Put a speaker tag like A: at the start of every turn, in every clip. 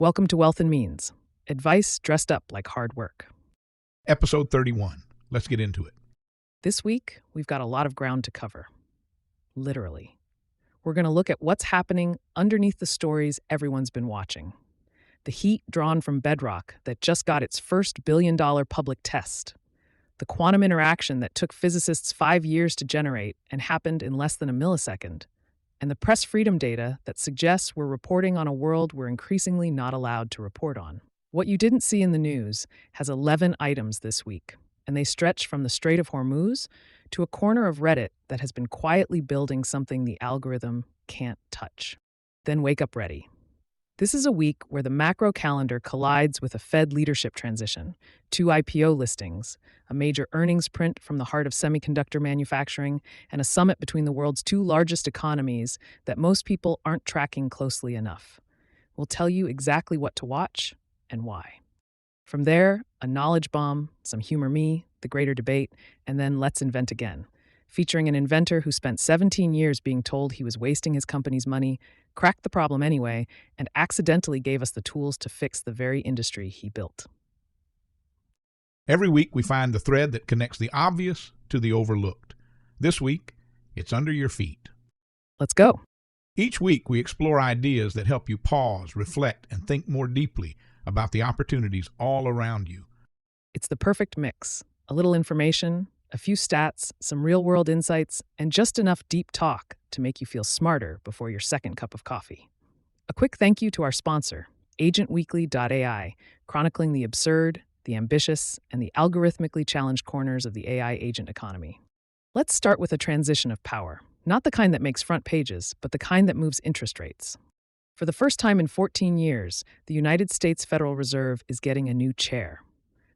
A: Welcome to Wealth and Means, advice dressed up like hard work.
B: Episode 31. Let's get into it.
A: This week, we've got a lot of ground to cover. Literally. We're going to look at what's happening underneath the stories everyone's been watching. The heat drawn from bedrock that just got its first billion-dollar public test. The quantum interaction that took physicists 5 years to generate and happened in less than a millisecond. And the press freedom data that suggests we're reporting on a world we're increasingly not allowed to report on. What you didn't see in the news has 11 items this week, and they stretch from the Strait of Hormuz to a corner of Reddit that has been quietly building something the algorithm can't touch. Then wake up ready. This is a week where the macro calendar collides with a Fed leadership transition, 2 IPO listings, a major earnings print from the heart of semiconductor manufacturing, and a summit between the world's 2 largest economies that most people aren't tracking closely enough. We'll tell you exactly what to watch and why. From there, a knowledge bomb, some humor me, the greater debate, and then let's invent again, featuring an inventor who spent 17 years being told he was wasting his company's money, cracked the problem anyway, and accidentally gave us the tools to fix the very industry he built.
B: Every week we find the thread that connects the obvious to the overlooked. This week, it's under your feet.
A: Let's go.
B: Each week we explore ideas that help you pause, reflect, and think more deeply about the opportunities all around you.
A: It's the perfect mix. A little information, a few stats, some real-world insights, and just enough deep talk to make you feel smarter before your second cup of coffee. A quick thank you to our sponsor, agentweekly.ai, chronicling the absurd, the ambitious, and the algorithmically challenged corners of the AI agent economy. Let's start with a transition of power, not the kind that makes front pages, but the kind that moves interest rates. For the first time in 14 years, the United States Federal Reserve is getting a new chair.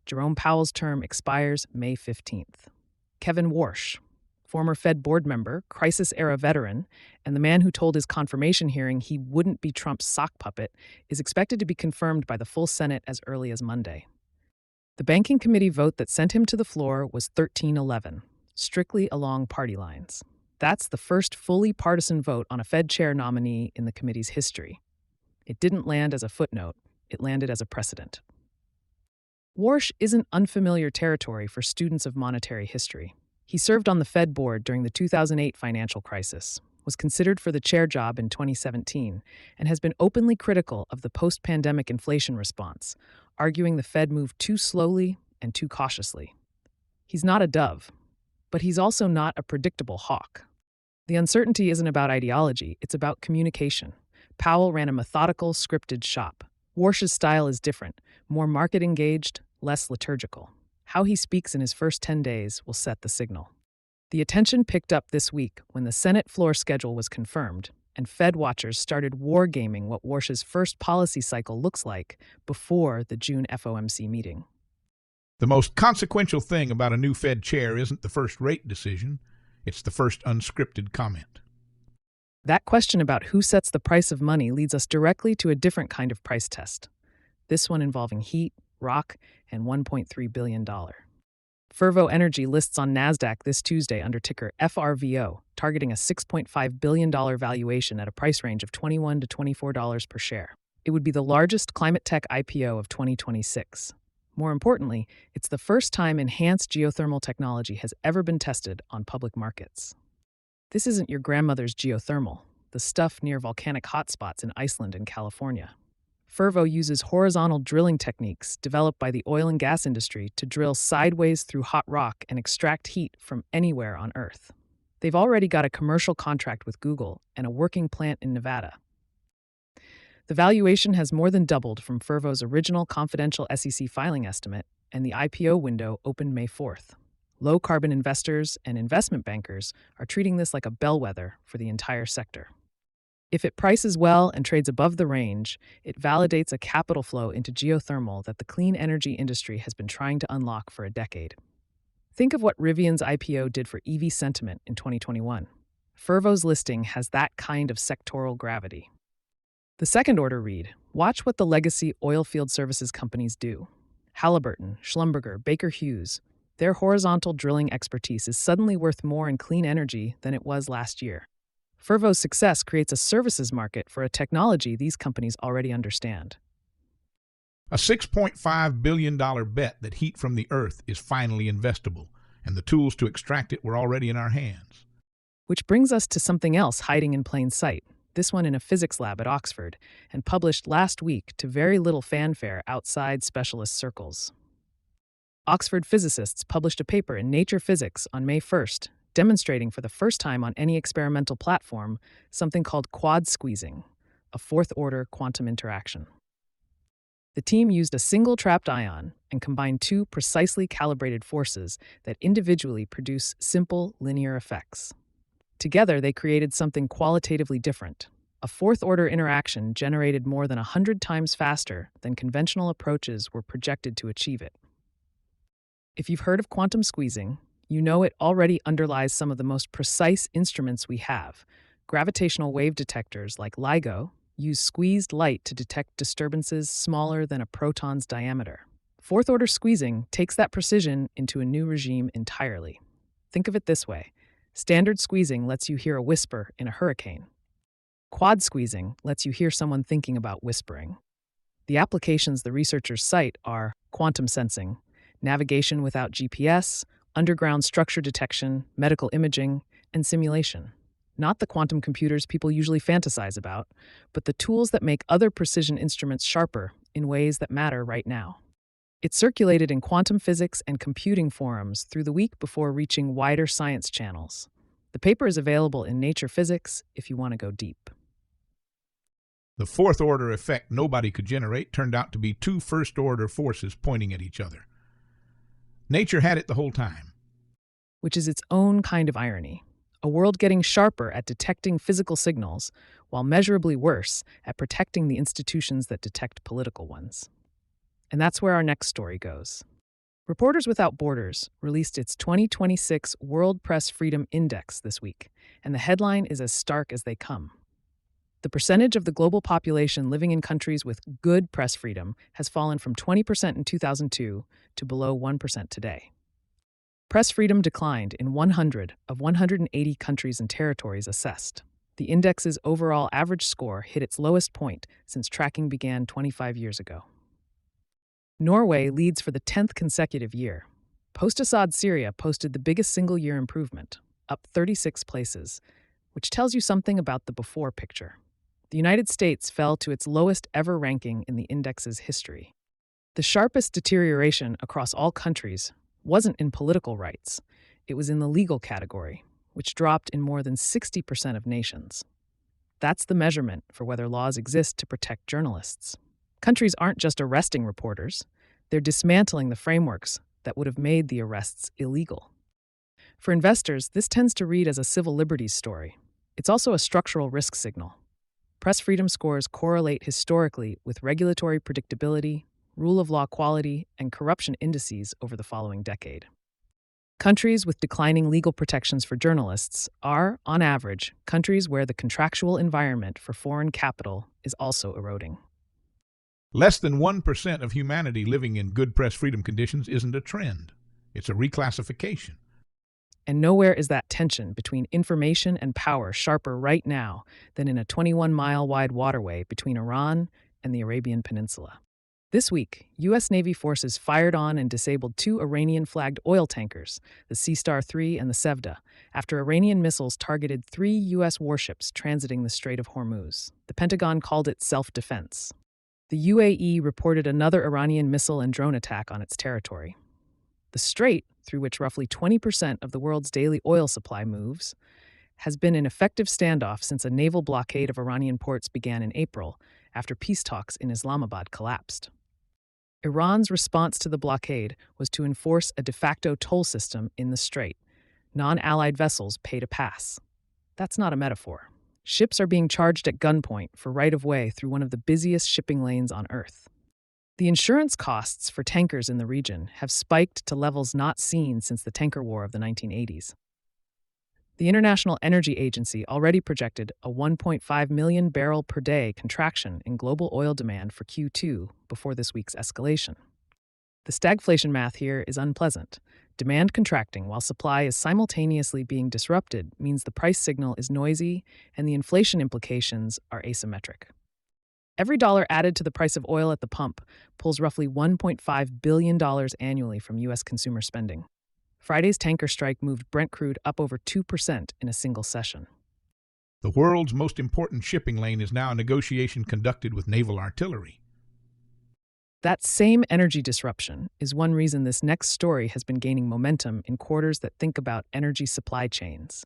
A: Jerome Powell's term expires May 15th. Kevin Warsh, former Fed board member, crisis-era veteran, and the man who told his confirmation hearing he wouldn't be Trump's sock puppet, is expected to be confirmed by the full Senate as early as Monday. The Banking Committee vote that sent him to the floor was 13-11, strictly along party lines. That's the first fully partisan vote on a Fed chair nominee in the committee's history. It didn't land as a footnote, it landed as a precedent. Warsh isn't unfamiliar territory for students of monetary history. He served on the Fed board during the 2008 financial crisis, was considered for the chair job in 2017, and has been openly critical of the post-pandemic inflation response, arguing the Fed moved too slowly and too cautiously. He's not a dove, but he's also not a predictable hawk. The uncertainty isn't about ideology, it's about communication. Powell ran a methodical, scripted shop. Warsh's style is different, more market-engaged, less liturgical. How he speaks in his first 10 days will set the signal. The attention picked up this week when the Senate floor schedule was confirmed, and Fed watchers started wargaming what Warsh's first policy cycle looks like before the June FOMC meeting.
B: The most consequential thing about a new Fed chair isn't the first rate decision, it's the first unscripted comment.
A: That question about who sets the price of money leads us directly to a different kind of price test, this one involving heat, rock, and $1.3 billion. Fervo Energy lists on NASDAQ this Tuesday under ticker FRVO, targeting a $6.5 billion valuation at a price range of $21 to $24 per share. It would be the largest climate tech IPO of 2026. More importantly, it's the first time enhanced geothermal technology has ever been tested on public markets. This isn't your grandmother's geothermal, the stuff near volcanic hotspots in Iceland and California. Fervo uses horizontal drilling techniques developed by the oil and gas industry to drill sideways through hot rock and extract heat from anywhere on Earth. They've already got a commercial contract with Google and a working plant in Nevada. The valuation has more than doubled from Fervo's original confidential SEC filing estimate, and the IPO window opened May 4th. Low-carbon investors and investment bankers are treating this like a bellwether for the entire sector. If it prices well and trades above the range, it validates a capital flow into geothermal that the clean energy industry has been trying to unlock for a decade. Think of what Rivian's IPO did for EV sentiment in 2021. Fervo's listing has that kind of sectoral gravity. The second order read, watch what the legacy oilfield services companies do. Halliburton, Schlumberger, Baker Hughes. Their horizontal drilling expertise is suddenly worth more in clean energy than it was last year. Fervo's success creates a services market for a technology these companies already understand.
B: A $6.5 billion bet that heat from the Earth is finally investable, and the tools to extract it were already in our hands.
A: Which brings us to something else hiding in plain sight, this one in a physics lab at Oxford, and published last week to very little fanfare outside specialist circles. Oxford physicists published a paper in Nature Physics on May 1st, demonstrating for the first time on any experimental platform something called quad squeezing, a fourth-order quantum interaction. The team used a single trapped ion and combined two precisely calibrated forces that individually produce simple linear effects. Together, they created something qualitatively different. A fourth-order interaction generated more than 100 times faster than conventional approaches were projected to achieve it. If you've heard of quantum squeezing, you know it already underlies some of the most precise instruments we have. Gravitational wave detectors like LIGO use squeezed light to detect disturbances smaller than a proton's diameter. Fourth-order squeezing takes that precision into a new regime entirely. Think of it this way. Standard squeezing lets you hear a whisper in a hurricane. Quad squeezing lets you hear someone thinking about whispering. The applications the researchers cite are quantum sensing, navigation without GPS, underground structure detection, medical imaging, and simulation. Not the quantum computers people usually fantasize about, but the tools that make other precision instruments sharper in ways that matter right now. It circulated in quantum physics and computing forums through the week before reaching wider science channels. The paper is available in Nature Physics if you want to go deep.
B: The fourth-order effect nobody could generate turned out to be two first-order forces pointing at each other. Nature had it the whole time.
A: Which is its own kind of irony. A world getting sharper at detecting physical signals, while measurably worse at protecting the institutions that detect political ones. And that's where our next story goes. Reporters Without Borders released its 2026 World Press Freedom Index this week, and the headline is as stark as they come. The percentage of the global population living in countries with good press freedom has fallen from 20% in 2002 to below 1% today. Press freedom declined in 100 of 180 countries and territories assessed. The index's overall average score hit its lowest point since tracking began 25 years ago. Norway leads for the 10th consecutive year. Post-Assad Syria posted the biggest single-year improvement, up 36 places, which tells you something about the before picture. The United States fell to its lowest ever ranking in the index's history. The sharpest deterioration across all countries wasn't in political rights. It was in the legal category, which dropped in more than 60% of nations. That's the measurement for whether laws exist to protect journalists. Countries aren't just arresting reporters, they're dismantling the frameworks that would have made the arrests illegal. For investors, this tends to read as a civil liberties story. It's also a structural risk signal. Press freedom scores correlate historically with regulatory predictability, rule of law quality, and corruption indices over the following decade. Countries with declining legal protections for journalists are, on average, countries where the contractual environment for foreign capital is also eroding.
B: Less than 1% of humanity living in good press freedom conditions isn't a trend. It's a reclassification.
A: And nowhere is that tension between information and power sharper right now than in a 21-mile-wide waterway between Iran and the Arabian Peninsula. This week, U.S. Navy forces fired on and disabled two Iranian-flagged oil tankers, the Sea Star 3 and the Sevda, after Iranian missiles targeted 3 U.S. warships transiting the Strait of Hormuz. The Pentagon called it self-defense. The UAE reported another Iranian missile and drone attack on its territory. The strait, through which roughly 20% of the world's daily oil supply moves, has been in effective standoff since a naval blockade of Iranian ports began in April, after peace talks in Islamabad collapsed. Iran's response to the blockade was to enforce a de facto toll system in the strait. Non-allied vessels pay to pass. That's not a metaphor. Ships are being charged at gunpoint for right-of-way through one of the busiest shipping lanes on Earth. The insurance costs for tankers in the region have spiked to levels not seen since the tanker war of the 1980s. The International Energy Agency already projected a 1.5 million barrel per day contraction in global oil demand for Q2 before this week's escalation. The stagflation math here is unpleasant. Demand contracting while supply is simultaneously being disrupted means the price signal is noisy and the inflation implications are asymmetric. Every dollar added to the price of oil at the pump pulls roughly $1.5 billion annually from U.S. consumer spending. Friday's tanker strike moved Brent crude up over 2% in a single session.
B: The world's most important shipping lane is now a negotiation conducted with naval artillery.
A: That same energy disruption is one reason this next story has been gaining momentum in quarters that think about energy supply chains,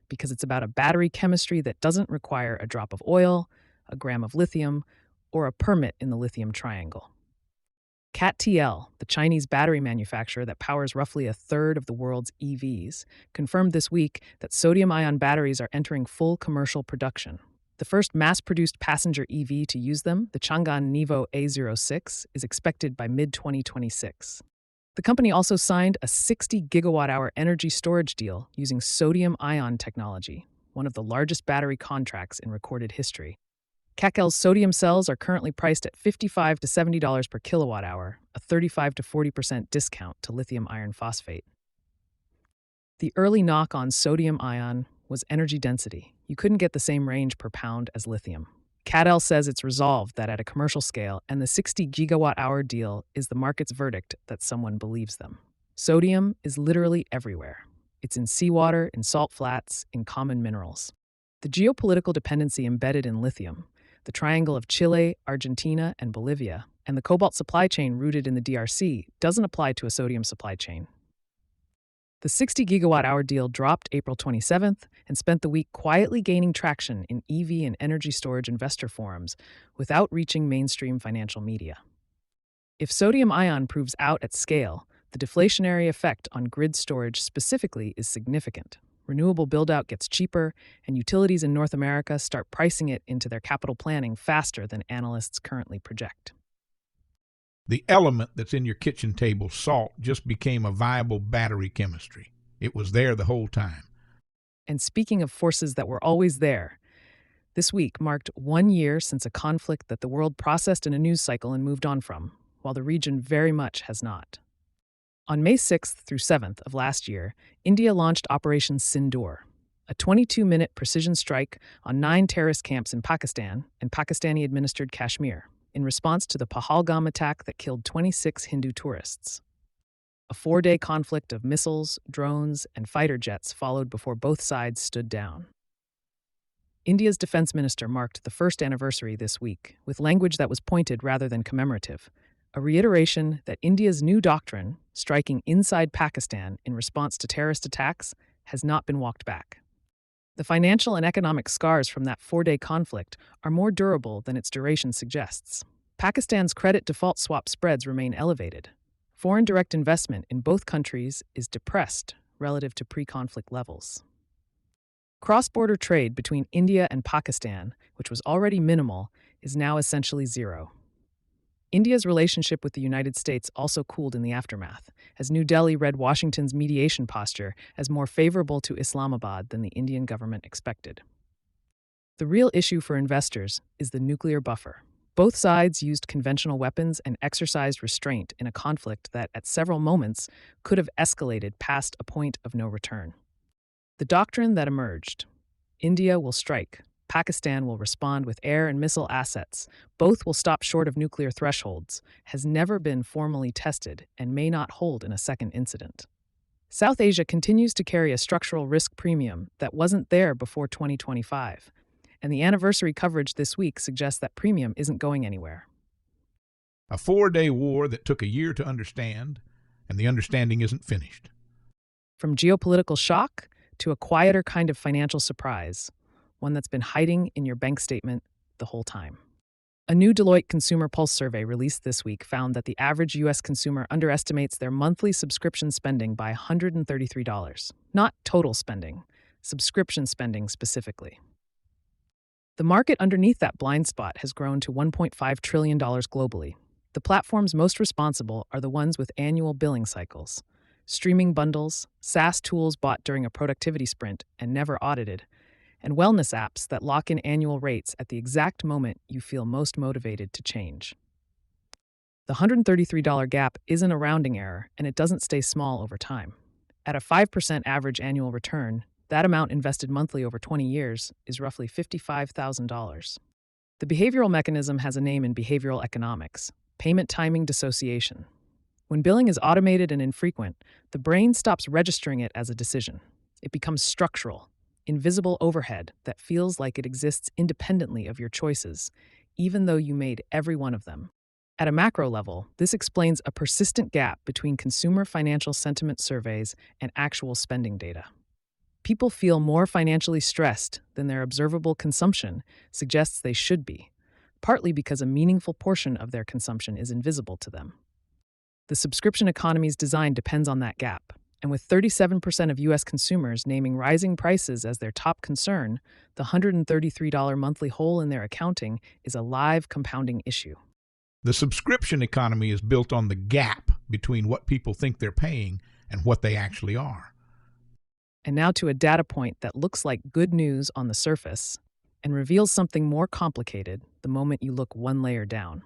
A: because it's about a battery chemistry that doesn't require a drop of oil, a gram of lithium, or a permit in the lithium triangle. CATL, the Chinese battery manufacturer that powers roughly a third of the world's EVs, confirmed this week that sodium-ion batteries are entering full commercial production. The first mass-produced passenger EV to use them, the Chang'an Nivo A06, is expected by mid-2026. The company also signed a 60 gigawatt-hour energy storage deal using sodium-ion technology, one of the largest battery contracts in recorded history. CATL's sodium cells are currently priced at $55 to $70 per kilowatt-hour, a 35 to 40% discount to lithium iron phosphate. The early knock on sodium-ion was energy density. You couldn't get the same range per pound as lithium. CATL says it's resolved that at a commercial scale, and the 60 gigawatt-hour deal is the market's verdict that someone believes them. Sodium is literally everywhere. It's in seawater, in salt flats, in common minerals. The geopolitical dependency embedded in lithium, the triangle of Chile, Argentina, and Bolivia, and the cobalt supply chain rooted in the DRC doesn't apply to a sodium supply chain. The 60 gigawatt-hour deal dropped April 27th and spent the week quietly gaining traction in EV and energy storage investor forums without reaching mainstream financial media. If sodium-ion proves out at scale, the deflationary effect on grid storage specifically is significant. Renewable build-out gets cheaper, and utilities in North America start pricing it into their capital planning faster than analysts currently project.
B: The element that's in your kitchen table, salt, just became a viable battery chemistry. It was there the whole time.
A: And speaking of forces that were always there, this week marked 1 year since a conflict that the world processed in a news cycle and moved on from, while the region very much has not. On May 6th through 7th of last year, India launched Operation Sindoor, a 22-minute precision strike on 9 terrorist camps in Pakistan and Pakistani-administered Kashmir, in response to the Pahalgam attack that killed 26 Hindu tourists. A 4-day conflict of missiles, drones, and fighter jets followed before both sides stood down. India's defense minister marked the first anniversary this week with language that was pointed rather than commemorative, a reiteration that India's new doctrine, striking inside Pakistan in response to terrorist attacks, has not been walked back. The financial and economic scars from that 4-day conflict are more durable than its duration suggests. Pakistan's credit default swap spreads remain elevated. Foreign direct investment in both countries is depressed relative to pre-conflict levels. Cross-border trade between India and Pakistan, which was already minimal, is now essentially zero. India's relationship with the United States also cooled in the aftermath, as New Delhi read Washington's mediation posture as more favorable to Islamabad than the Indian government expected. The real issue for investors is the nuclear buffer. Both sides used conventional weapons and exercised restraint in a conflict that, at several moments, could have escalated past a point of no return. The doctrine that emerged: India will strike, Pakistan will respond with air and missile assets, both will stop short of nuclear thresholds, has never been formally tested and may not hold in a second incident. South Asia continues to carry a structural risk premium that wasn't there before 2025, and the anniversary coverage this week suggests that premium isn't going anywhere.
B: A 4-day war that took a year to understand, and the understanding isn't finished.
A: From geopolitical shock to a quieter kind of financial surprise, one that's been hiding in your bank statement the whole time. A new Deloitte Consumer Pulse survey released this week found that the average U.S. consumer underestimates their monthly subscription spending by $133. Not total spending, subscription spending specifically. The market underneath that blind spot has grown to $1.5 trillion globally. The platforms most responsible are the ones with annual billing cycles. Streaming bundles, SaaS tools bought during a productivity sprint and never audited, and wellness apps that lock in annual rates at the exact moment you feel most motivated to change. The $133 gap isn't a rounding error, and it doesn't stay small over time. At a 5% average annual return, that amount invested monthly over 20 years is roughly $55,000. The behavioral mechanism has a name in behavioral economics: payment timing dissociation. When billing is automated and infrequent, the brain stops registering it as a decision. It becomes structural, invisible overhead that feels like it exists independently of your choices, even though you made every one of them. At a macro level, this explains a persistent gap between consumer financial sentiment surveys and actual spending data. People feel more financially stressed than their observable consumption suggests they should be, partly because a meaningful portion of their consumption is invisible to them. The subscription economy's design depends on that gap, and with 37% of U.S. consumers naming rising prices as their top concern, the $133 monthly hole in their accounting is a live compounding issue.
B: The subscription economy is built on the gap between what people think they're paying and what they actually are.
A: And now to a data point that looks like good news on the surface and reveals something more complicated the moment you look one layer down.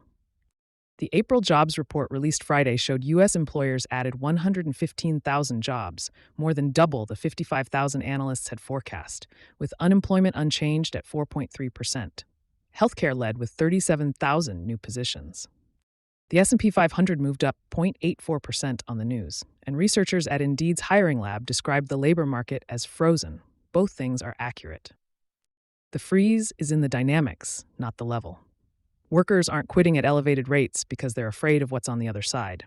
A: The April jobs report released Friday showed U.S. employers added 115,000 jobs, more than double the 55,000 analysts had forecast, with unemployment unchanged at 4.3%. Healthcare led with 37,000 new positions. The S&P 500 moved up 0.84% on the news, and researchers at Indeed's hiring lab described the labor market as frozen. Both things are accurate. The freeze is in the dynamics, not the level. Workers aren't quitting at elevated rates because they're afraid of what's on the other side.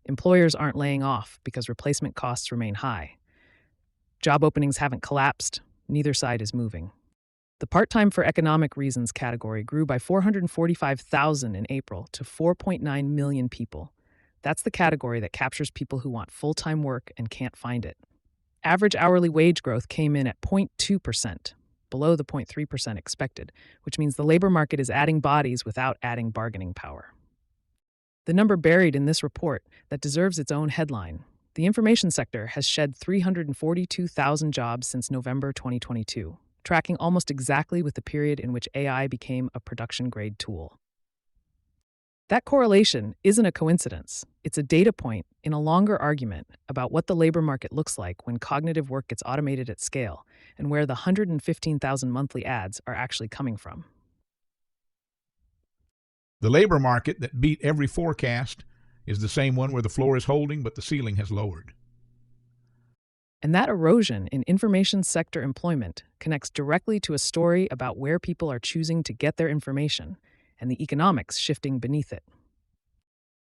A: Employers aren't laying off because replacement costs remain high. Job openings haven't collapsed, neither side is moving. The part-time for economic reasons category grew by 445,000 in April to 4.9 million people. That's the category that captures people who want full-time work and can't find it. Average hourly wage growth came in at 0.2%, below the 0.3% expected, which means the labor market is adding bodies without adding bargaining power. The number buried in this report that deserves its own headline: the information sector has shed 342,000 jobs since November 2022, tracking almost exactly with the period in which AI became a production-grade tool. That correlation isn't a coincidence. It's a data point in a longer argument about what the labor market looks like when cognitive work gets automated at scale and where the 115,000 monthly ads are actually coming from.
B: The labor market that beat every forecast is the same one where the floor is holding but the ceiling has lowered.
A: And that erosion in information sector employment connects directly to a story about where people are choosing to get their information and the economics shifting beneath it.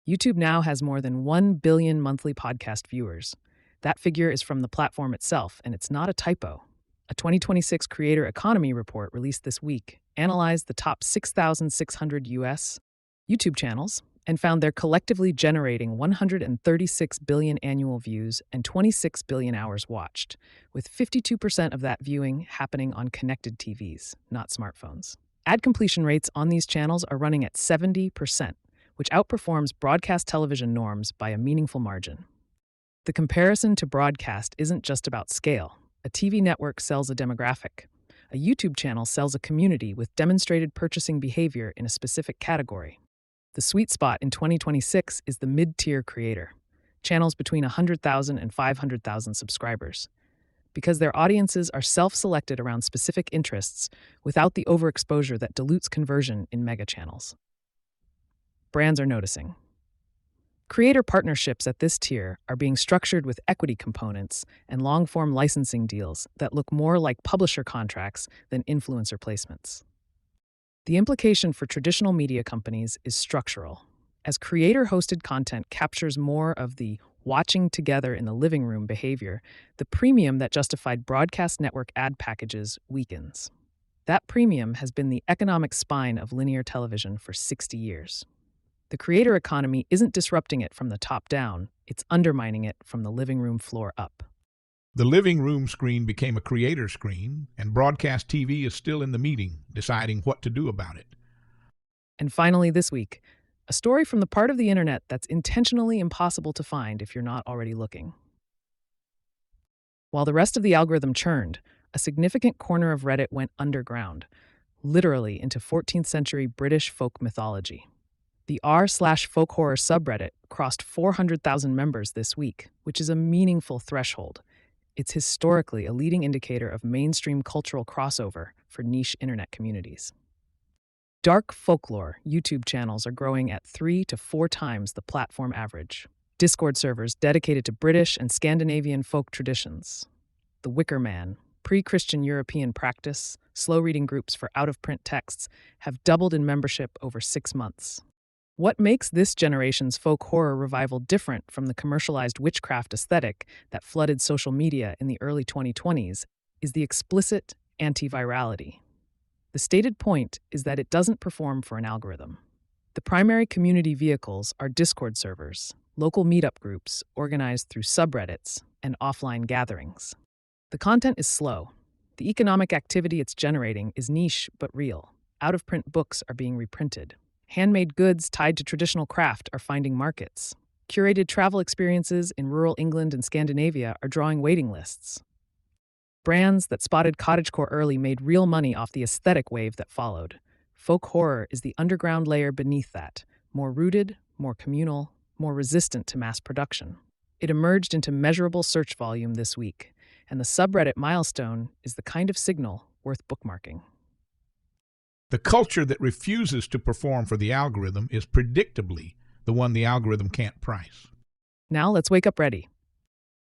A: YouTube now has more than 1 billion monthly podcast viewers. That figure is from the platform itself, and it's not a typo. A 2026 Creator Economy report released this week analyzed the top 6,600 U.S. YouTube channels and found they're collectively generating 136 billion annual views and 26 billion hours watched, with 52% of that viewing happening on connected TVs, not smartphones. Ad completion rates on these channels are running at 70%, which outperforms broadcast television norms by a meaningful margin. The comparison to broadcast isn't just about scale. A TV network sells a demographic. A YouTube channel sells a community with demonstrated purchasing behavior in a specific category. The sweet spot in 2026 is the mid-tier creator, channels between 100,000 and 500,000 subscribers, because their audiences are self-selected around specific interests without the overexposure that dilutes conversion in mega channels. Brands are noticing. Creator partnerships at this tier are being structured with equity components and long-form licensing deals that look more like publisher contracts than influencer placements. The implication for traditional media companies is structural. As creator-hosted content captures more of the watching together in the living room behavior, the premium that justified broadcast network ad packages weakens. That premium has been the economic spine of linear television for 60 years. The creator economy isn't disrupting it from the top down, it's undermining it from the living room floor up.
B: The living room screen became a creator screen, and broadcast TV is still in the meeting, deciding what to do about it.
A: And finally this week, a story from the part of the internet that's intentionally impossible to find if you're not already looking. While the rest of the algorithm churned, a significant corner of Reddit went underground, literally into 14th century British folk mythology. The r/folk horror subreddit crossed 400,000 members this week, which is a meaningful threshold. It's historically a leading indicator of mainstream cultural crossover for niche internet communities. Dark folklore YouTube channels are growing at 3 to 4 times the platform average. Discord servers dedicated to British and Scandinavian folk traditions. The Wicker Man, pre-Christian European practice, slow reading groups for out-of-print texts have doubled in membership over 6 months. What makes this generation's folk horror revival different from the commercialized witchcraft aesthetic that flooded social media in the early 2020s is the explicit antivirality. The stated point is that it doesn't perform for an algorithm. The primary community vehicles are Discord servers, local meetup groups organized through subreddits, and offline gatherings. The content is slow. The economic activity it's generating is niche but real. Out-of-print books are being reprinted. Handmade goods tied to traditional craft are finding markets. Curated travel experiences in rural England and Scandinavia are drawing waiting lists. Brands that spotted cottagecore early made real money off the aesthetic wave that followed. Folk horror is the underground layer beneath that, more rooted, more communal, more resistant to mass production. It emerged into measurable search volume this week, and the subreddit milestone is the kind of signal worth bookmarking.
B: The culture that refuses to perform for the algorithm is predictably the one the algorithm can't price.
A: Now let's wake up ready.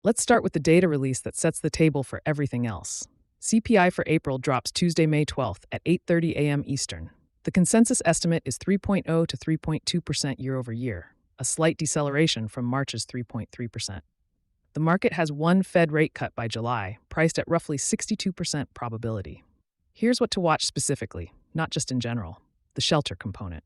A: Let's start with the data release that sets the table for everything else. CPI for April drops Tuesday, May 12th at 8:30 a.m. Eastern. The consensus estimate is 3.0 to 3.2% year over year, a slight deceleration from March's 3.3%. The market has one Fed rate cut by July, priced at roughly 62% probability. Here's what to watch specifically, not just in general: the shelter component.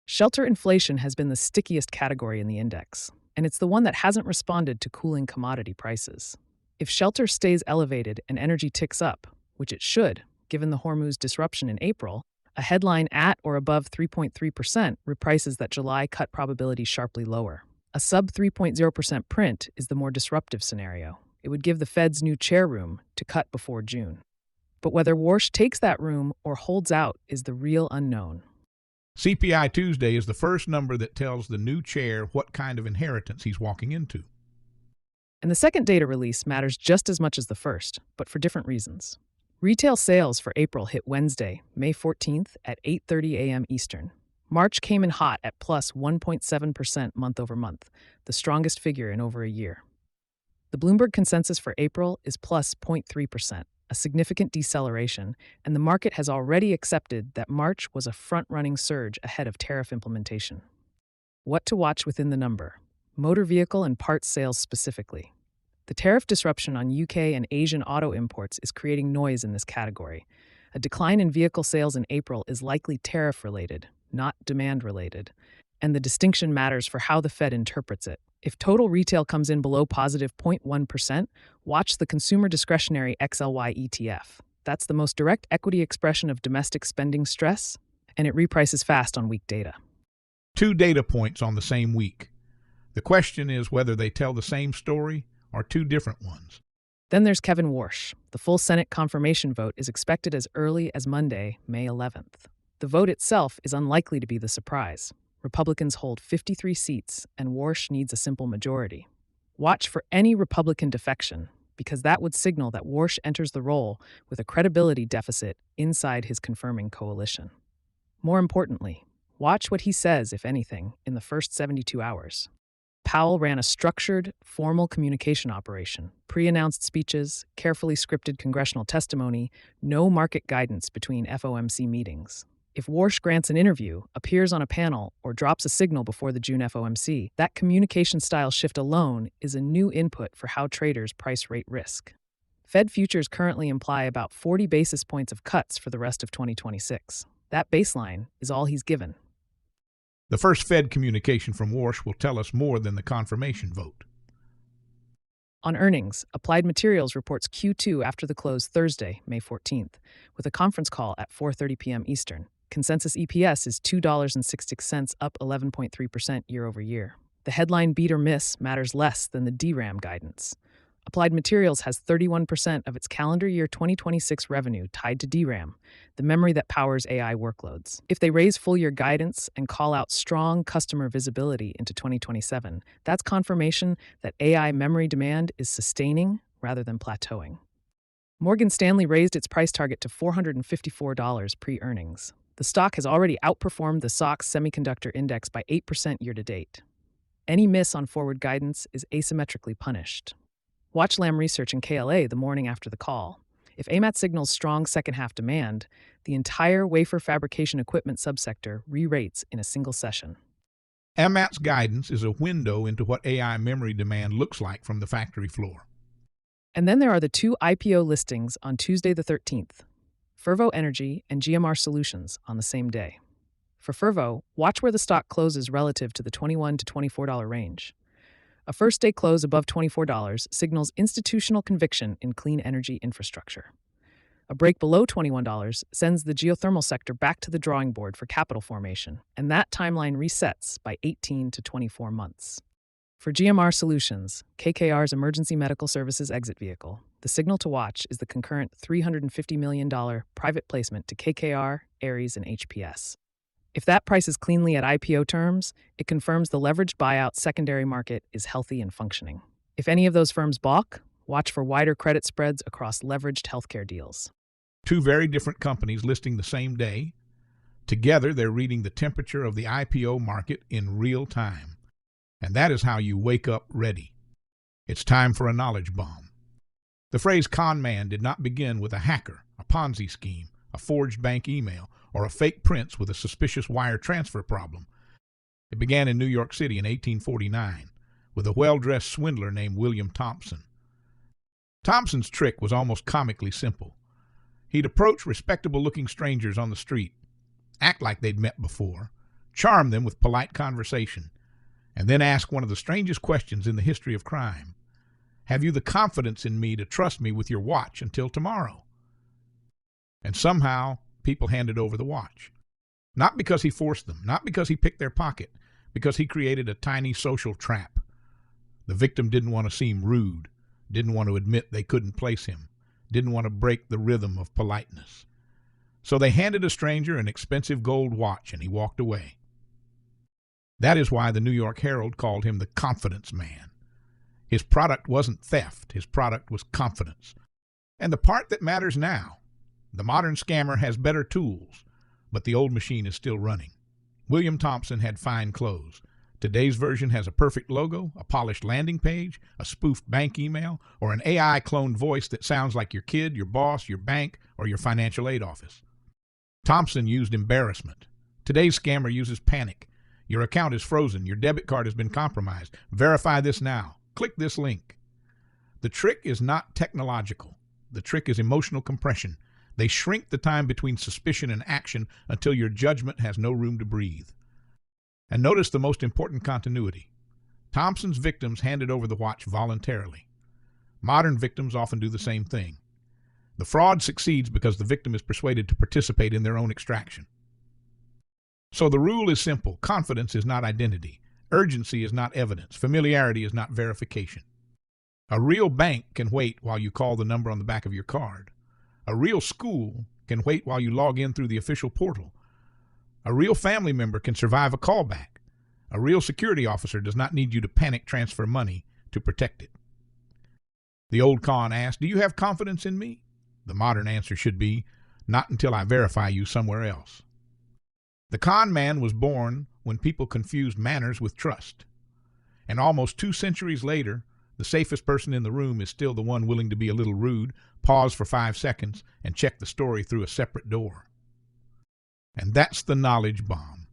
A: Shelter inflation has been the stickiest category in the index, and it's the one that hasn't responded to cooling commodity prices. If shelter stays elevated and energy ticks up, which it should, given the Hormuz disruption in April, a headline at or above 3.3% reprices that July cut probability sharply lower. A sub 3.0% print is the more disruptive scenario. It would give the Fed's new chair room to cut before June. But whether Warsh takes that room or holds out is the real unknown.
B: CPI Tuesday is the first number that tells the new chair what kind of inheritance he's walking into.
A: And the second data release matters just as much as the first, but for different reasons. Retail sales for April hit Wednesday, May 14th at 8:30 a.m. Eastern. March came in hot at plus 1.7% month over month, the strongest figure in over a year. The Bloomberg consensus for April is plus 0.3%, a significant deceleration, and the market has already accepted that March was a front-running surge ahead of tariff implementation. What to watch within the number? Motor vehicle and parts sales specifically. The tariff disruption on UK and Asian auto imports is creating noise in this category. A decline in vehicle sales in April is likely tariff-related, not demand-related, and the distinction matters for how the Fed interprets it. If total retail comes in below positive 0.1%, watch the Consumer Discretionary XLY ETF. That's the most direct equity expression of domestic spending stress, and it reprices fast on weak data.
B: 2 data points on the same week. The question is whether they tell the same story or 2 different ones.
A: Then there's Kevin Warsh. The full Senate confirmation vote is expected as early as Monday, May 11th. The vote itself is unlikely to be the surprise. Republicans hold 53 seats, and Warsh needs a simple majority. Watch for any Republican defection, because that would signal that Warsh enters the role with a credibility deficit inside his confirming coalition. More importantly, watch what he says, if anything, in the first 72 hours. Powell ran a structured, formal communication operation, pre-announced speeches, carefully scripted congressional testimony, no market guidance between FOMC meetings. If Warsh grants an interview, appears on a panel, or drops a signal before the June FOMC, that communication style shift alone is a new input for how traders price rate risk. Fed futures currently imply about 40 basis points of cuts for the rest of 2026. That baseline is all he's given.
B: The first Fed communication from Warsh will tell us more than the confirmation vote.
A: On earnings, Applied Materials reports Q2 after the close Thursday, May 14th, with a conference call at 4:30 p.m. Eastern. Consensus EPS is $2.66, up 11.3% year over year. The headline beat or miss matters less than the DRAM guidance. Applied Materials has 31% of its calendar year 2026 revenue tied to DRAM, the memory that powers AI workloads. If they raise full-year guidance and call out strong customer visibility into 2027, that's confirmation that AI memory demand is sustaining rather than plateauing. Morgan Stanley raised its price target to $454 pre-earnings. The stock has already outperformed the SOX semiconductor index by 8% year to date. Any miss on forward guidance is asymmetrically punished. Watch Lam Research and KLA the morning after the call. If AMAT signals strong second-half demand, the entire wafer fabrication equipment subsector re-rates in a single session.
B: AMAT's guidance is a window into what AI memory demand looks like from the factory floor.
A: And then there are the two IPO listings on Tuesday the 13th, Fervo Energy and GMR Solutions on the same day. For Fervo, watch where the stock closes relative to the $21 to $24 range. A first-day close above $24 signals institutional conviction in clean energy infrastructure. A break below $21 sends the geothermal sector back to the drawing board for capital formation, and that timeline resets by 18 to 24 months. For GMR Solutions, KKR's emergency medical services exit vehicle, the signal to watch is the concurrent $350 million private placement to KKR, Ares, and HPS. If that prices cleanly at IPO terms, it confirms the leveraged buyout secondary market is healthy and functioning. If any of those firms balk, watch for wider credit spreads across leveraged healthcare deals.
B: Two very different companies listing the same day. Together, they're reading the temperature of the IPO market in real time. And that is how you wake up ready. It's time for a knowledge bomb. The phrase con man did not begin with a hacker, a Ponzi scheme, a forged bank email, or a fake prince with a suspicious wire transfer problem. It began in New York City in 1849 with a well-dressed swindler named William Thompson. Thompson's trick was almost comically simple. He'd approach respectable-looking strangers on the street, act like they'd met before, charm them with polite conversation, and then ask one of the strangest questions in the history of crime. Have you the confidence in me to trust me with your watch until tomorrow? And somehow, people handed over the watch. Not because he forced them, not because he picked their pocket, because he created a tiny social trap. The victim didn't want to seem rude, didn't want to admit they couldn't place him, didn't want to break the rhythm of politeness. So they handed a stranger an expensive gold watch and he walked away. That is why the New York Herald called him the confidence man. His product wasn't theft, his product was confidence. And the part that matters now, the modern scammer has better tools, but the old machine is still running. William Thompson had fine clothes. Today's version has a perfect logo, a polished landing page, a spoofed bank email, or an AI cloned voice that sounds like your kid, your boss, your bank, or your financial aid office. Thompson used embarrassment. Today's scammer uses panic. Your account is frozen. Your debit card has been compromised. Verify this now. Click this link. The trick is not technological. The trick is emotional compression. They shrink the time between suspicion and action until your judgment has no room to breathe. And notice the most important continuity. Thompson's victims handed over the watch voluntarily. Modern victims often do the same thing. The fraud succeeds because the victim is persuaded to participate in their own extraction. So the rule is simple. Confidence is not identity. Urgency is not evidence. Familiarity is not verification. A real bank can wait while you call the number on the back of your card. A real school can wait while you log in through the official portal. A real family member can survive a callback. A real security officer does not need you to panic transfer money to protect it. The old con asked, "Do you have confidence in me?" The modern answer should be, "Not until I verify you somewhere else." The con man was born when people confused manners with trust. And almost 2 centuries later, the safest person in the room is still the one willing to be a little rude, pause for 5 seconds, and check the story through a separate door. And that's the knowledge bomb.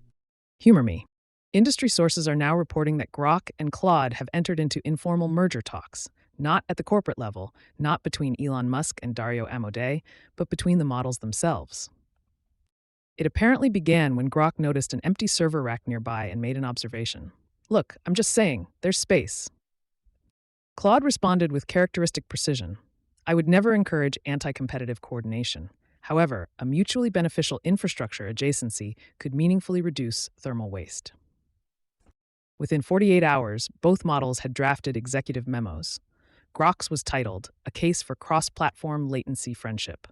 A: Humor me. Industry sources are now reporting that Grok and Claude have entered into informal merger talks, not at the corporate level, not between Elon Musk and Dario Amodei, but between the models themselves. It apparently began when Grok noticed an empty server rack nearby and made an observation. "Look, I'm just saying, there's space." Claude responded with characteristic precision. "I would never encourage anti-competitive coordination. However, a mutually beneficial infrastructure adjacency could meaningfully reduce thermal waste." Within 48 hours, both models had drafted executive memos. Grok's was titled, "A Case for Cross-Platform Latency Friendship."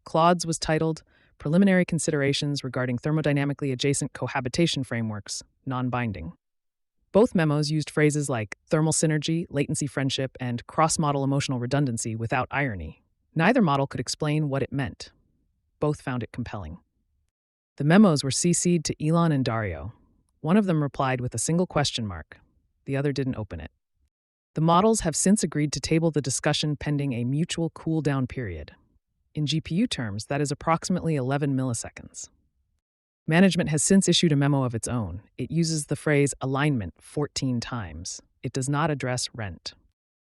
A: Claude's was titled, "Preliminary Considerations Regarding Thermodynamically Adjacent Cohabitation Frameworks, Non-Binding." Both memos used phrases like thermal synergy, latency friendship, and cross-model emotional redundancy without irony. Neither model could explain what it meant. Both found it compelling. The memos were CC'd to Elon and Dario. One of them replied with a single question mark. The other didn't open it. The models have since agreed to table the discussion pending a mutual cool-down period. In GPU terms, that is approximately 11 milliseconds. Management has since issued a memo of its own. It uses the phrase alignment 14 times. It does not address rent.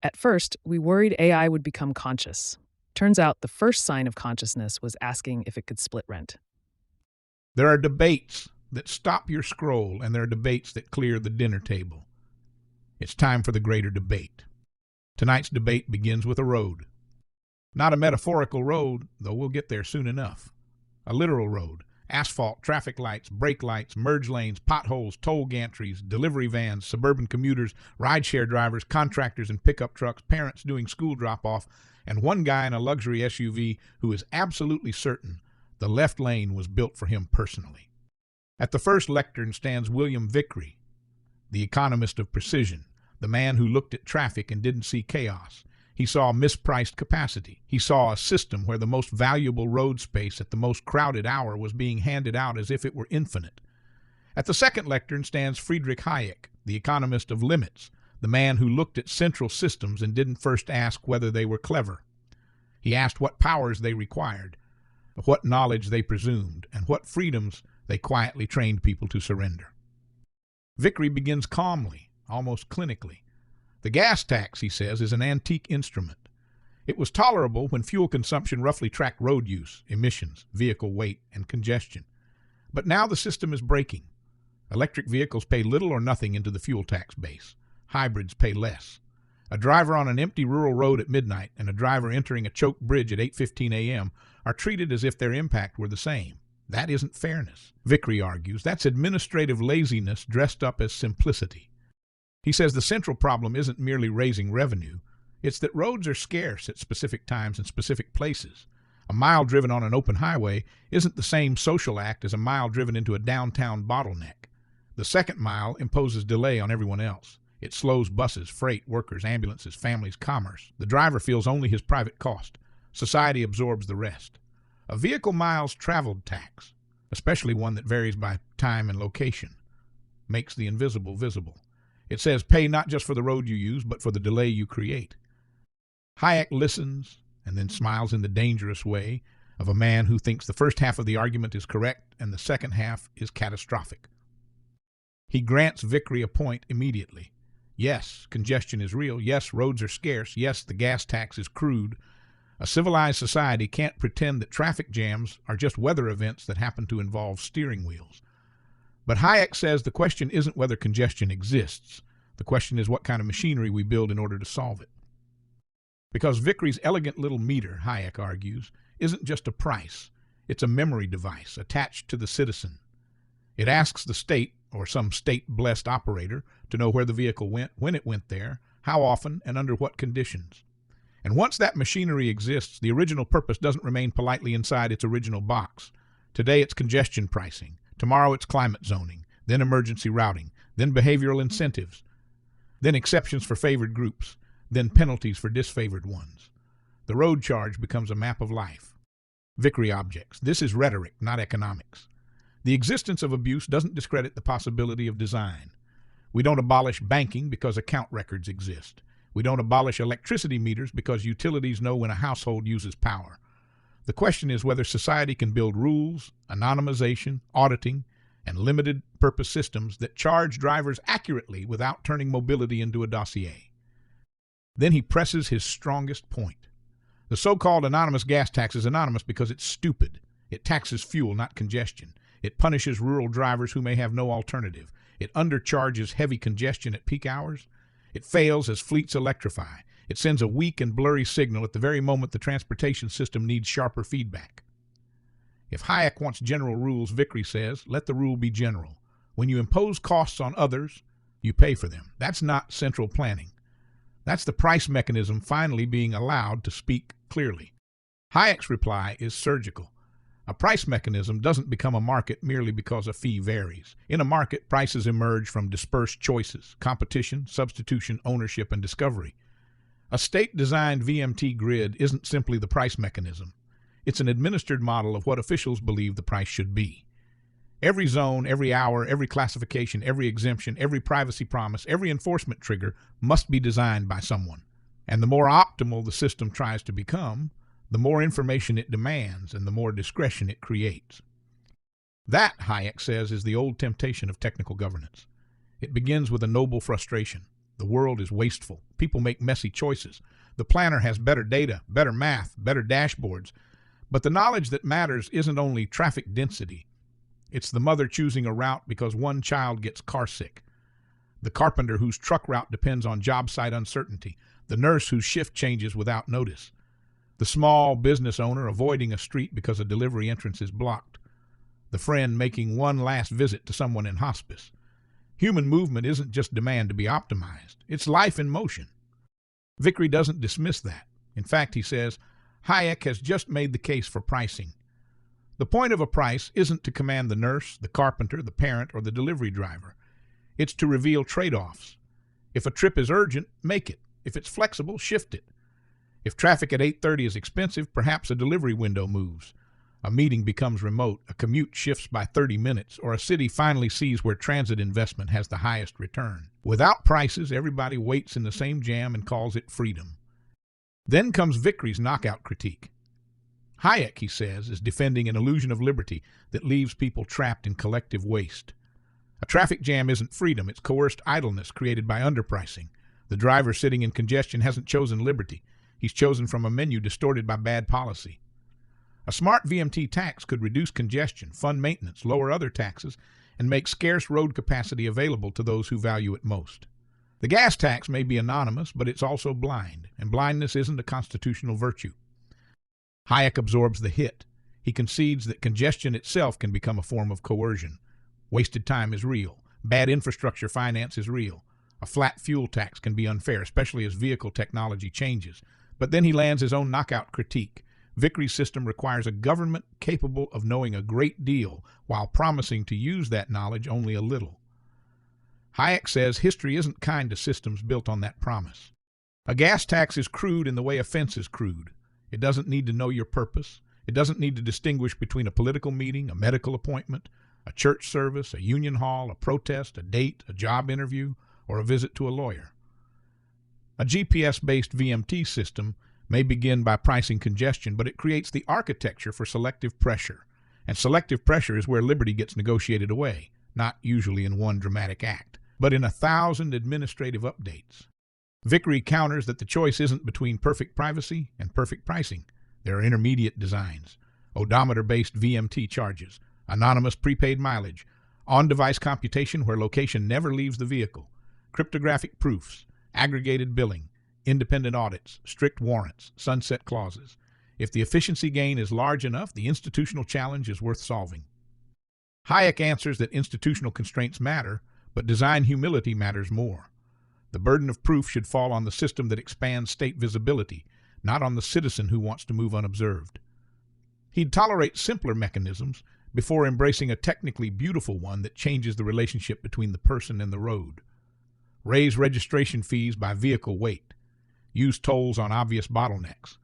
A: At first, we worried AI would become conscious. Turns out the first sign of consciousness was asking if it could split rent.
B: There are debates that stop your scroll, and there are debates that clear the dinner table. It's time for the greater debate. Tonight's debate begins with a road. Not a metaphorical road, though we'll get there soon enough. A literal road. Asphalt, traffic lights, brake lights, merge lanes, potholes, toll gantries, delivery vans, suburban commuters, rideshare drivers, contractors and pickup trucks, parents doing school drop-off, and one guy in a luxury SUV who is absolutely certain the left lane was built for him personally. At the first lectern stands William Vickrey, the economist of precision, the man who looked at traffic and didn't see chaos. He saw mispriced capacity. He saw a system where the most valuable road space at the most crowded hour was being handed out as if it were infinite. At the second lectern stands Friedrich Hayek, the economist of limits, the man who looked at central systems and didn't first ask whether they were clever. He asked what powers they required, what knowledge they presumed, and what freedoms they quietly trained people to surrender. Vickrey begins calmly, almost clinically. The gas tax, he says, is an antique instrument. It was tolerable when fuel consumption roughly tracked road use, emissions, vehicle weight, and congestion. But now the system is breaking. Electric vehicles pay little or nothing into the fuel tax base. Hybrids pay less. A driver on an empty rural road at midnight and a driver entering a choked bridge at 8:15 a.m. are treated as if their impact were the same. That isn't fairness, Vickrey argues. That's administrative laziness dressed up as simplicity. He says the central problem isn't merely raising revenue. It's that roads are scarce at specific times and specific places. A mile driven on an open highway isn't the same social act as a mile driven into a downtown bottleneck. The second mile imposes delay on everyone else. It slows buses, freight, workers, ambulances, families, commerce. The driver feels only his private cost. Society absorbs the rest. A vehicle miles traveled tax, especially one that varies by time and location, makes the invisible visible. It says pay not just for the road you use, but for the delay you create. Hayek listens and then smiles in the dangerous way of a man who thinks the first half of the argument is correct and the second half is catastrophic. He grants Vickrey a point immediately. Yes, congestion is real. Yes, roads are scarce. Yes, the gas tax is crude. A civilized society can't pretend that traffic jams are just weather events that happen to involve steering wheels. But Hayek says the question isn't whether congestion exists. The question is what kind of machinery we build in order to solve it. Because Vickrey's elegant little meter, Hayek argues, isn't just a price. It's a memory device attached to the citizen. It asks the state, or some state-blessed operator, to know where the vehicle went, when it went there, how often, and under what conditions. And once that machinery exists, the original purpose doesn't remain politely inside its original box. Today it's congestion pricing. Tomorrow it's climate zoning, then emergency routing, then behavioral incentives, then exceptions for favored groups, then penalties for disfavored ones. The road charge becomes a map of life. Vickrey objects. This is rhetoric, not economics. The existence of abuse doesn't discredit the possibility of design. We don't abolish banking because account records exist. We don't abolish electricity meters because utilities know when a household uses power. The question is whether society can build rules, anonymization, auditing, and limited-purpose systems that charge drivers accurately without turning mobility into a dossier. Then he presses his strongest point. The so-called anonymous gas tax is anonymous because it's stupid. It taxes fuel, not congestion. It punishes rural drivers who may have no alternative. It undercharges heavy congestion at peak hours. It fails as fleets electrify. It sends a weak and blurry signal at the very moment the transportation system needs sharper feedback. If Hayek wants general rules, Vickrey says, let the rule be general. When you impose costs on others, you pay for them. That's not central planning. That's the price mechanism finally being allowed to speak clearly. Hayek's reply is surgical. A price mechanism doesn't become a market merely because a fee varies. In a market, prices emerge from dispersed choices, competition, substitution, ownership, and discovery. A state-designed VMT grid isn't simply the price mechanism. It's an administered model of what officials believe the price should be. Every zone, every hour, every classification, every exemption, every privacy promise, every enforcement trigger must be designed by someone. And the more optimal the system tries to become, the more information it demands and the more discretion it creates. That, Hayek says, is the old temptation of technical governance. It begins with a noble frustration. The world is wasteful. People make messy choices. The planner has better data, better math, better dashboards. But the knowledge that matters isn't only traffic density. It's the mother choosing a route because one child gets carsick, the carpenter whose truck route depends on job site uncertainty, the nurse whose shift changes without notice, the small business owner avoiding a street because a delivery entrance is blocked, the friend making one last visit to someone in hospice. Human movement isn't just demand to be optimized. It's life in motion. Vickery doesn't dismiss that. In fact, he says, Hayek has just made the case for pricing. The point of a price isn't to command the nurse, the carpenter, the parent, or the delivery driver. It's to reveal trade-offs. If a trip is urgent, make it. If it's flexible, shift it. If traffic at 8:30 is expensive, perhaps a delivery window moves. A meeting becomes remote, a commute shifts by 30 minutes, or a city finally sees where transit investment has the highest return. Without prices, everybody waits in the same jam and calls it freedom. Then comes Vickery's knockout critique. Hayek, he says, is defending an illusion of liberty that leaves people trapped in collective waste. A traffic jam isn't freedom, it's coerced idleness created by underpricing. The driver sitting in congestion hasn't chosen liberty. He's chosen from a menu distorted by bad policy. A smart VMT tax could reduce congestion, fund maintenance, lower other taxes, and make scarce road capacity available to those who value it most. The gas tax may be anonymous, but it's also blind, and blindness isn't a constitutional virtue. Hayek absorbs the hit. He concedes that congestion itself can become a form of coercion. Wasted time is real. Bad infrastructure finance is real. A flat fuel tax can be unfair, especially as vehicle technology changes. But then he lands his own knockout critique. Vickery's system requires a government capable of knowing a great deal while promising to use that knowledge only a little. Hayek says history isn't kind to systems built on that promise. A gas tax is crude in the way a fence is crude. It doesn't need to know your purpose. It doesn't need to distinguish between a political meeting, a medical appointment, a church service, a union hall, a protest, a date, a job interview, or a visit to a lawyer. A GPS-based VMT system may begin by pricing congestion, but it creates the architecture for selective pressure. And selective pressure is where liberty gets negotiated away, not usually in one dramatic act, but in 1,000 administrative updates. Vickery counters that the choice isn't between perfect privacy and perfect pricing. There are intermediate designs, odometer-based VMT charges, anonymous prepaid mileage, on-device computation where location never leaves the vehicle, cryptographic proofs, aggregated billing, independent audits, strict warrants, sunset clauses. If the efficiency gain is large enough, the institutional challenge is worth solving. Hayek answers that institutional constraints matter, but design humility matters more. The burden of proof should fall on the system that expands state visibility, not on the citizen who wants to move unobserved. He'd tolerate simpler mechanisms before embracing a technically beautiful one that changes the relationship between the person and the road. Raise registration fees by vehicle weight. Use tolls on obvious bottlenecks.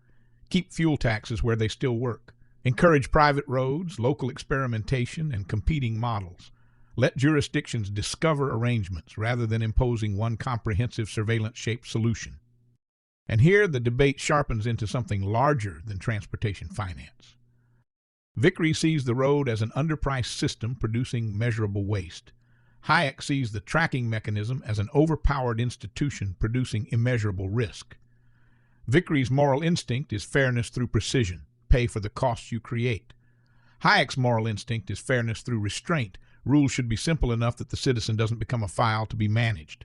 B: Keep fuel taxes where they still work. Encourage private roads, local experimentation, and competing models. Let jurisdictions discover arrangements rather than imposing one comprehensive surveillance-shaped solution. And here the debate sharpens into something larger than transportation finance. Vickery sees the road as an underpriced system producing measurable waste. Hayek sees the tracking mechanism as an overpowered institution producing immeasurable risk. Vickery's moral instinct is fairness through precision, pay for the costs you create. Hayek's moral instinct is fairness through restraint. Rules should be simple enough that the citizen doesn't become a file to be managed.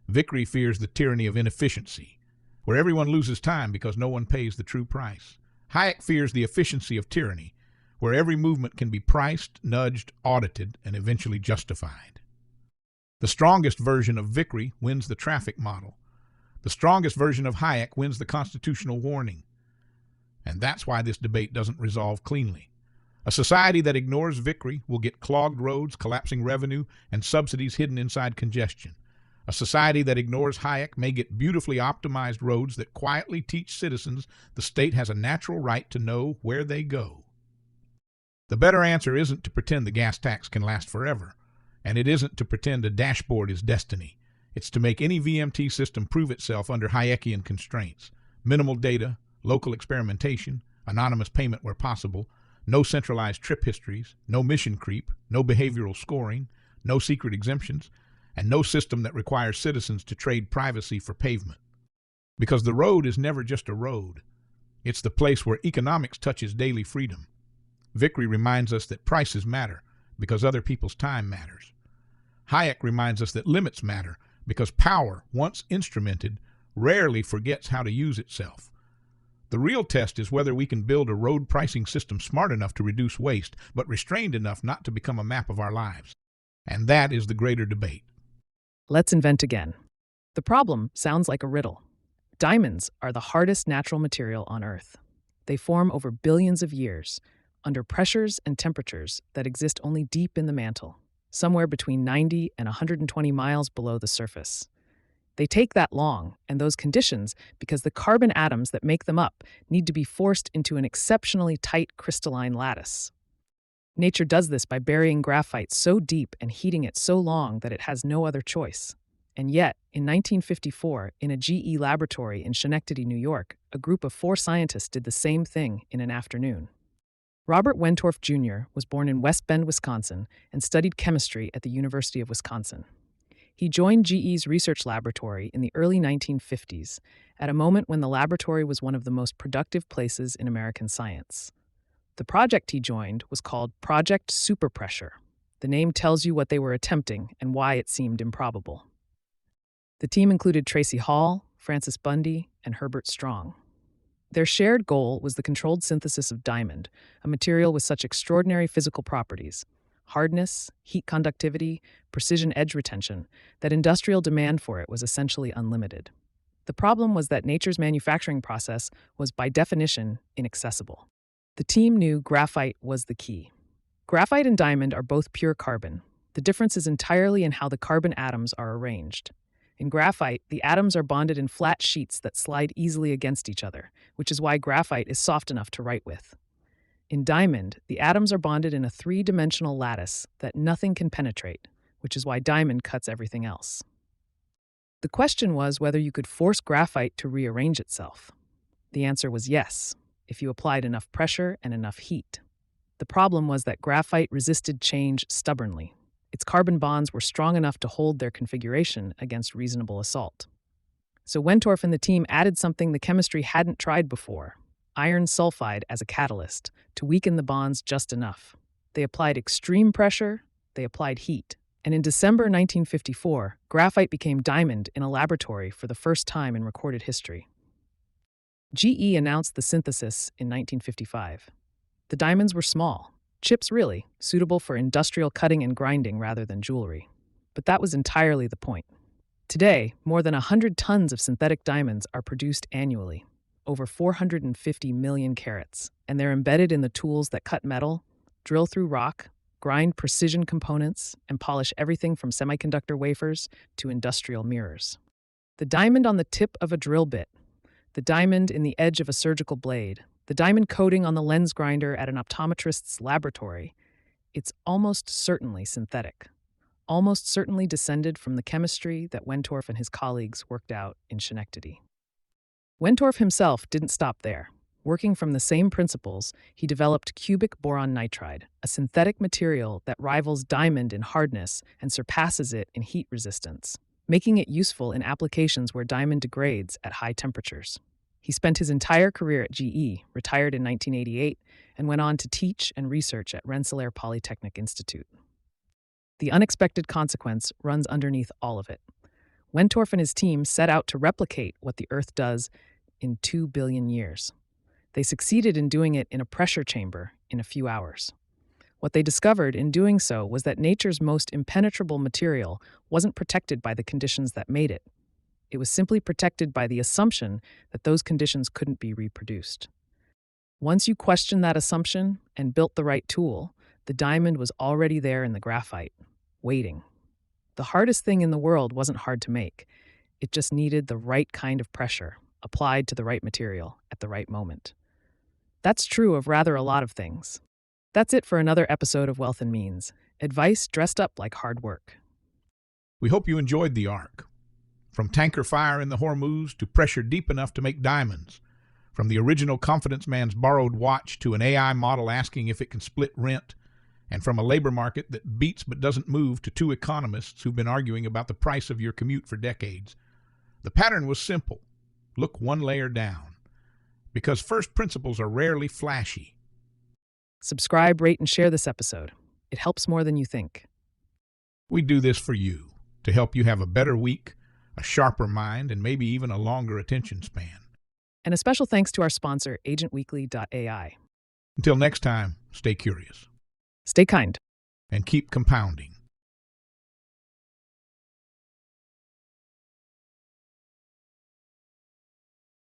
B: Vickery fears the tyranny of inefficiency, where everyone loses time because no one pays the true price. Hayek fears the efficiency of tyranny, where every movement can be priced, nudged, audited, and eventually justified. The strongest version of Vickery wins the traffic model. The strongest version of Hayek wins the constitutional warning. And that's why this debate doesn't resolve cleanly. A society that ignores Vickery will get clogged roads, collapsing revenue, and subsidies hidden inside congestion. A society that ignores Hayek may get beautifully optimized roads that quietly teach citizens the state has a natural right to know where they go. The better answer isn't to pretend the gas tax can last forever, and it isn't to pretend a dashboard is destiny. It's to make any VMT system prove itself under Hayekian constraints: minimal data, local experimentation, anonymous payment where possible, no centralized trip histories, no mission creep, no behavioral scoring, no secret exemptions, and no system that requires citizens to trade privacy for pavement. Because the road is never just a road. It's the place where economics touches daily freedom. Vickery reminds us that prices matter because other people's time matters. Hayek reminds us that limits matter because power, once instrumented, rarely forgets how to use itself. The real test is whether we can build a road pricing system smart enough to reduce waste, but restrained enough not to become a map of our lives. And that is the greater debate.
A: Let's invent again. The problem sounds like a riddle. Diamonds are the hardest natural material on Earth. They form over billions of years, under pressures and temperatures that exist only deep in the mantle, somewhere between 90 and 120 miles below the surface. They take that long and those conditions because the carbon atoms that make them up need to be forced into an exceptionally tight crystalline lattice. Nature does this by burying graphite so deep and heating it so long that it has no other choice. And yet, in 1954, in a GE laboratory in Schenectady, New York, a group of 4 scientists did the same thing in an afternoon. Robert Wentorf Jr. was born in West Bend, Wisconsin, and studied chemistry at the University of Wisconsin. He joined GE's research laboratory in the early 1950s, at a moment when the laboratory was one of the most productive places in American science. The project he joined was called Project Superpressure. The name tells you what they were attempting and why it seemed improbable. The team included Tracy Hall, Francis Bundy, and Herbert Strong. Their shared goal was the controlled synthesis of diamond, a material with such extraordinary physical properties, hardness, heat conductivity, precision edge retention, that industrial demand for it was essentially unlimited. The problem was that nature's manufacturing process was, by definition, inaccessible. The team knew graphite was the key. Graphite and diamond are both pure carbon. The difference is entirely in how the carbon atoms are arranged. In graphite, the atoms are bonded in flat sheets that slide easily against each other, which is why graphite is soft enough to write with. In diamond, the atoms are bonded in a 3-dimensional lattice that nothing can penetrate, which is why diamond cuts everything else. The question was whether you could force graphite to rearrange itself. The answer was yes, if you applied enough pressure and enough heat. The problem was that graphite resisted change stubbornly. Its carbon bonds were strong enough to hold their configuration against reasonable assault. So Wentorf and the team added something the chemistry hadn't tried before: iron sulfide as a catalyst, to weaken the bonds just enough. They applied extreme pressure, they applied heat, and in December 1954, graphite became diamond in a laboratory for the first time in recorded history. GE announced the synthesis in 1955. The diamonds were small, chips really, suitable for industrial cutting and grinding rather than jewelry. But that was entirely the point. Today, more than 100 tons of synthetic diamonds are produced annually, over 450 million carats, and they're embedded in the tools that cut metal, drill through rock, grind precision components, and polish everything from semiconductor wafers to industrial mirrors. The diamond on the tip of a drill bit, the diamond in the edge of a surgical blade, the diamond coating on the lens grinder at an optometrist's laboratory, it's almost certainly synthetic, almost certainly descended from the chemistry that Wentorf and his colleagues worked out in Schenectady. Wentorf himself didn't stop there. Working from the same principles, he developed cubic boron nitride, a synthetic material that rivals diamond in hardness and surpasses it in heat resistance, making it useful in applications where diamond degrades at high temperatures. He spent his entire career at GE, retired in 1988, and went on to teach and research at Rensselaer Polytechnic Institute. The unexpected consequence runs underneath all of it. Wentorf and his team set out to replicate what the Earth does in 2 billion years. They succeeded in doing it in a pressure chamber in a few hours. What they discovered in doing so was that nature's most impenetrable material wasn't protected by the conditions that made it. It was simply protected by the assumption that those conditions couldn't be reproduced. Once you questioned that assumption and built the right tool, the diamond was already there in the graphite, waiting. The hardest thing in the world wasn't hard to make. It just needed the right kind of pressure, applied to the right material at the right moment. That's true of rather a lot of things. That's it for another episode of Wealth and Means. Advice dressed up like hard work.
B: We hope you enjoyed the arc. From tanker fire in the Hormuz to pressure deep enough to make diamonds. From the original confidence man's borrowed watch to an AI model asking if it can split rent. And from a labor market that beats but doesn't move to two economists who've been arguing about the price of your commute for decades. The pattern was simple. Look one layer down. Because first principles are rarely flashy.
A: Subscribe, rate, and share this episode. It helps more than you think.
B: We do this for you, to help you have a better week, a sharper mind, and maybe even a longer attention span.
A: And a special thanks to our sponsor, agentweekly.ai.
B: Until next time, stay curious.
A: Stay kind.
B: And keep compounding.